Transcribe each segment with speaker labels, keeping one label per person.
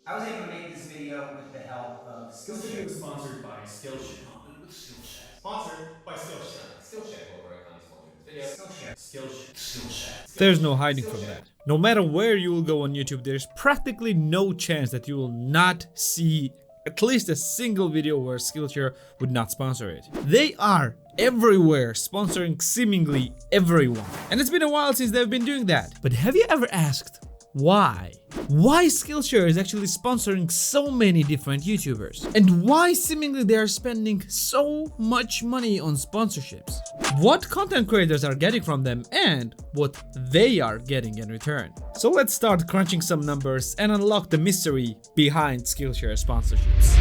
Speaker 1: I was able to make this video with the help of
Speaker 2: This video is sponsored by Skillshare. Sponsored by Skillshare. Skillshare will very kindly sponsor this video. Skillshare.
Speaker 3: There's no hiding from that. No matter where you will go on YouTube, there's practically no chance that you will not see at least a single video where Skillshare would not sponsor it. They are everywhere, sponsoring seemingly everyone. And it's been a while since they've been doing that. But have you ever asked why? Why Skillshare is actually sponsoring so many different YouTubers? And why seemingly they are spending so much money on sponsorships? What content creators are getting from them and what they are getting in return? So let's start crunching some numbers and unlock the mystery behind Skillshare sponsorships.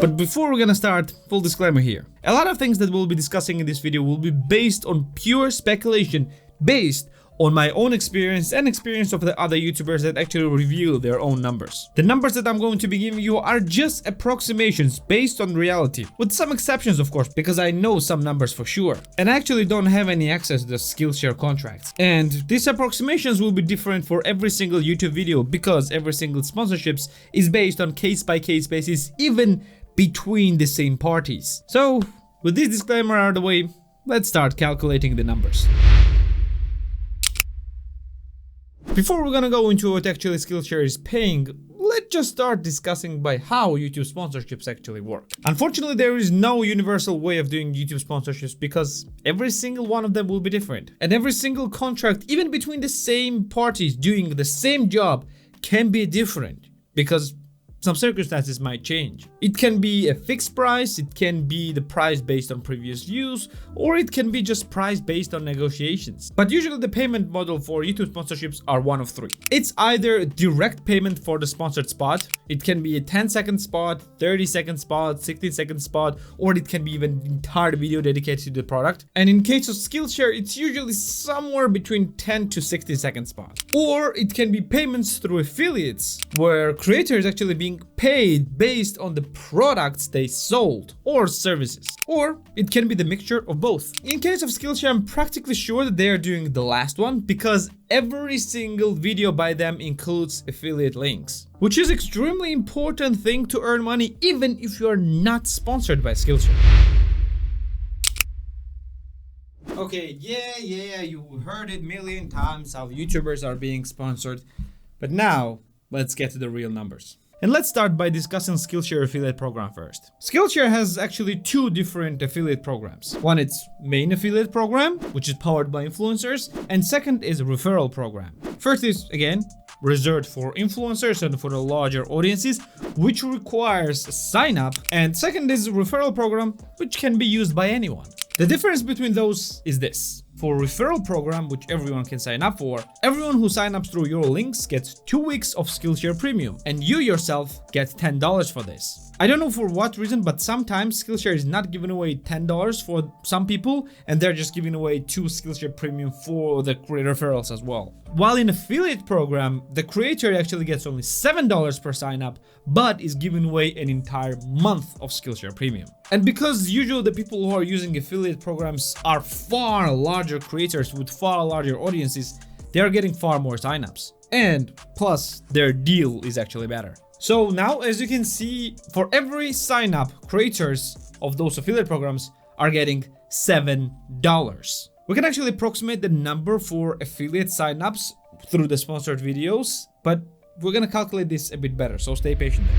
Speaker 3: But before we're gonna start, full disclaimer here. A lot of things that we'll be discussing in this video will be based on pure speculation, based on my own experience and experience of the other YouTubers that actually reveal their own numbers. The numbers that I'm going to be giving you are just approximations based on reality, with some exceptions of course, because I know some numbers for sure. And I actually don't have any access to the Skillshare contracts. And these approximations will be different for every single YouTube video because every single sponsorships is based on case-by-case basis, even between the same parties. So, with this disclaimer out of the way, let's start calculating the numbers. Before we're gonna go into what actually Skillshare is paying, let's just start discussing by how YouTube sponsorships actually work. Unfortunately, there is no universal way of doing YouTube sponsorships because every single one of them will be different. And every single contract, even between the same parties doing the same job, can be different because some circumstances might change. It can be a fixed price, it can be the price based on previous views, or it can be just price based on negotiations. But usually the payment model for YouTube sponsorships are one of three. It's either direct payment for the sponsored spot, it can be a 10-second spot, 30-second spot, 60-second spot, or it can be even an entire video dedicated to the product. And in case of Skillshare, it's usually somewhere between 10 to 60-second spot. Or it can be payments through affiliates, where creators actually being paid based on the products they sold or services. Or it can be the mixture of both. In case of Skillshare, I'm practically sure that they are doing the last one because every single video by them includes affiliate links, which is extremely important thing to earn money even if you are not sponsored by Skillshare. Okay, yeah, you heard it a million times how YouTubers are being sponsored, but now let's get to the real numbers. And let's start by discussing Skillshare affiliate program first. Skillshare has actually two different affiliate programs. One is main affiliate program, which is powered by influencers, and second is referral program. First is, again, reserved for influencers and for the larger audiences, which requires a sign up, and second is referral program, which can be used by anyone. The difference between those is this. For referral program, which everyone can sign up for, everyone who signs up through your links gets 2 weeks of Skillshare Premium, and you yourself get $10 for this. I don't know for what reason, but sometimes Skillshare is not giving away $10 for some people, and they're just giving away 2 Skillshare Premium for the referrals as well. While in affiliate program, the creator actually gets only $7 per sign up, but is giving away an entire month of Skillshare Premium. And because usually the people who are using affiliate programs are far larger creators with far larger audiences, they are getting far more signups. And plus, their deal is actually better. So now, as you can see, for every sign up, creators of those affiliate programs are getting $7. We can actually approximate the number for affiliate signups through the sponsored videos, but we're gonna calculate this a bit better, so stay patient there.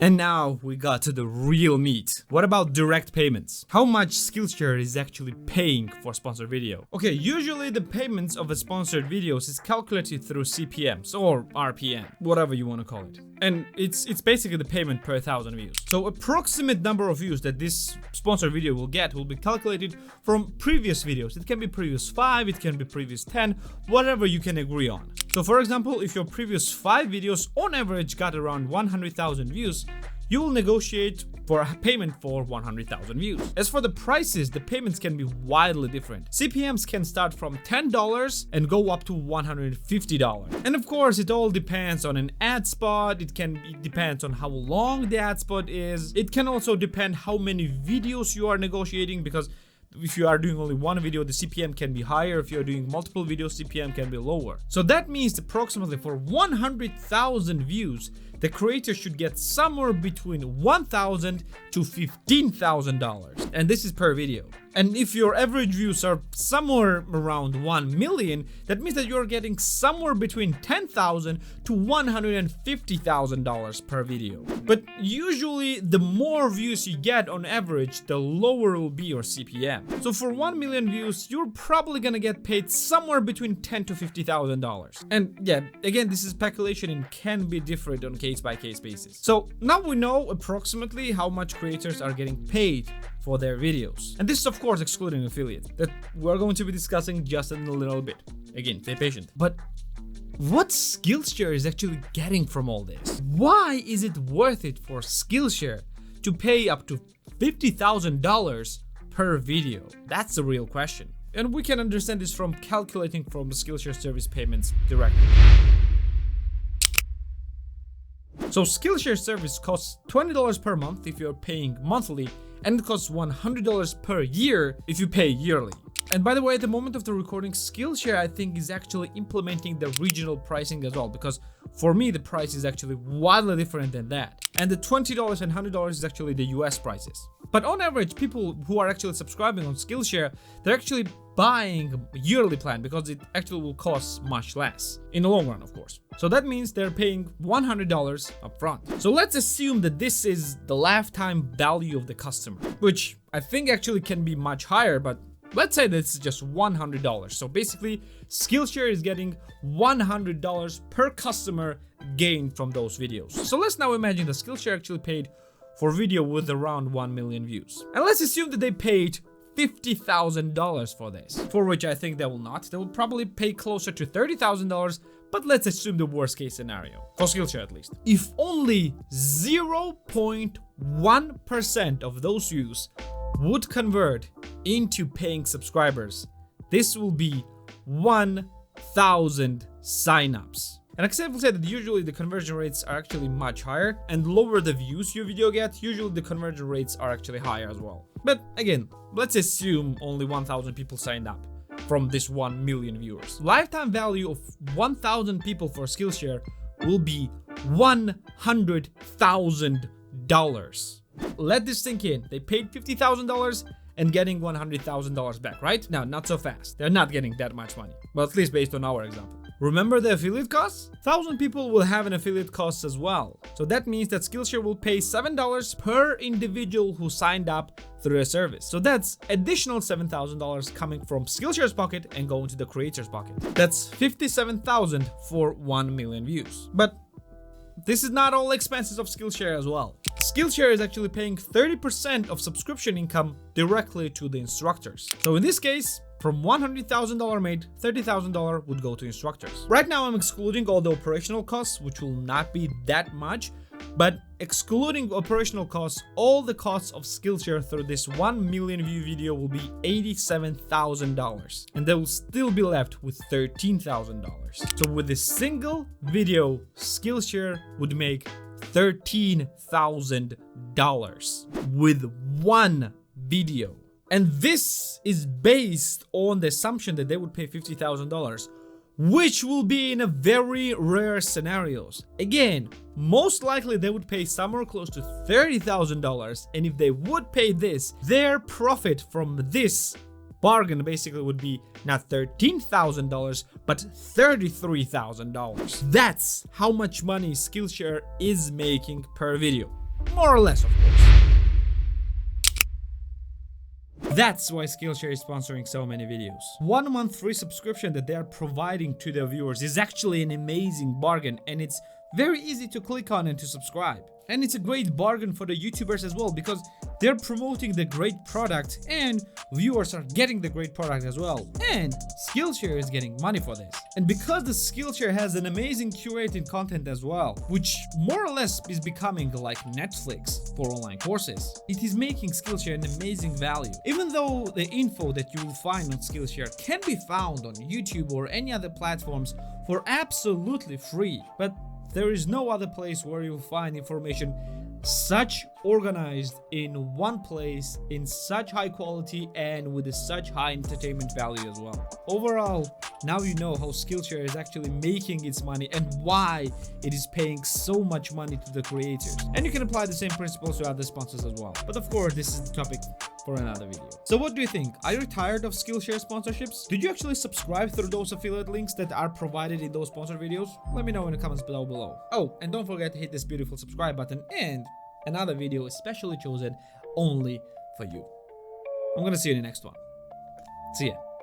Speaker 3: And now we got to the real meat. What about direct payments? How much Skillshare is actually paying for sponsored video? Okay, usually the payments of a sponsored videos is calculated through CPMs or RPM, whatever you want to call it. And it's basically the payment per 1,000 views. So approximate number of views that this sponsored video will get will be calculated from previous videos. It can be previous 5, it can be previous 10, whatever you can agree on. So for example, if your previous 5 videos on average got around 100,000 views, you will negotiate for a payment for 100,000 views. As for the prices, the payments can be wildly different. CPMs can start from $10 and go up to $150. And of course, it all depends on an ad spot. It depends on how long the ad spot is. It can also depend how many videos you are negotiating, because if you are doing only one video, the CPM can be higher. If you're doing multiple videos, CPM can be lower. So that means approximately for 100,000 views, the creator should get somewhere between $1,000 to $15,000, and this is per video. And if your average views are somewhere around 1 million, that means that you're getting somewhere between $10,000 to $150,000 per video. But usually the more views you get on average, the lower will be your CPM. So for 1 million views, you're probably gonna get paid somewhere between $10,000 to $50,000. And yeah, again, this is speculation and can be different on case-by-case basis. So now we know approximately how much creators are getting paid for their videos. And this is of course excluding affiliate that we're going to be discussing just in a little bit. Again, stay patient. But what Skillshare is actually getting from all this? Why is it worth it for Skillshare to pay up to $50,000 per video? That's the real question. And we can understand this from calculating from the Skillshare service payments directly. So Skillshare service costs $20 per month if you're paying monthly, and it costs $100 per year if you pay yearly. And by the way, at the moment of the recording, Skillshare I think is actually implementing the regional pricing as well, because for me the price is actually wildly different than that. And the $20 and $100 is actually the US prices. But on average, people who are actually subscribing on Skillshare, they're actually buying a yearly plan because it actually will cost much less in the long run, of course. So that means they're paying $100 upfront. So let's assume that this is the lifetime value of the customer, which I think actually can be much higher, but let's say this is just $100. So basically, Skillshare is getting $100 per customer gained from those videos. So let's now imagine that Skillshare actually paid for video with around 1 million views. And let's assume that they paid $50,000 for this, for which I think they will not. They will probably pay closer to $30,000, but let's assume the worst case scenario, for Skillshare at least. If only 0.1% of those views would convert into paying subscribers, this will be 1,000 signups. And example said that usually the conversion rates are actually much higher, and lower the views your video get, usually the conversion rates are actually higher as well. But again, let's assume only 1,000 people signed up from this 1 million viewers. Lifetime value of 1,000 people for Skillshare will be $100,000. Let this sink in. They paid $50,000 and getting $100,000 back, right? Now, not so fast. They're not getting that much money. Well, at least based on our example. Remember the affiliate costs? 1,000 people will have an affiliate cost as well. So that means that Skillshare will pay $7 per individual who signed up through a service. So that's additional $7,000 coming from Skillshare's pocket and going to the creator's pocket. That's $57,000 for 1 million views. But this is not all expenses of Skillshare as well. Skillshare is actually paying 30% of subscription income directly to the instructors. So in this case, from $100,000 made, $30,000 would go to instructors. Right now I'm excluding all the operational costs, which will not be that much, but excluding operational costs, all the costs of Skillshare through this 1 million view video will be $87,000, and they will still be left with $13,000. So with a single video, Skillshare would make $13,000 with one video. And this is based on the assumption that they would pay $50,000, which will be in a very rare scenarios. Again, most likely they would pay somewhere close to $30,000, and if they would pay this, their profit from this bargain basically would be not $13,000 but $33,000. That's how much money Skillshare is making per video, more or less, of course. That's why Skillshare is sponsoring so many videos. 1 month free subscription that they are providing to their viewers is actually an amazing bargain, and it's very easy to click on and to subscribe. And it's a great bargain for the YouTubers as well, because they're promoting the great product and viewers are getting the great product as well. And Skillshare is getting money for this. And because the Skillshare has an amazing curated content as well, which more or less is becoming like Netflix for online courses, it is making Skillshare an amazing value. Even though the info that you will find on Skillshare can be found on YouTube or any other platforms for absolutely free, but there is no other place where you'll find information such organized in one place, in such high quality and with such high entertainment value as well. Overall, now you know how Skillshare is actually making its money and why it is paying so much money to the creators. And you can apply the same principles to other sponsors as well. But of course, this is the topic for another video. So what do you think? Are you tired of Skillshare sponsorships? Did you actually subscribe through those affiliate links that are provided in those sponsored videos? Let me know in the comments below. Oh, and don't forget to hit this beautiful subscribe button and another video especially chosen only for you. I'm gonna see you in the next one. See ya.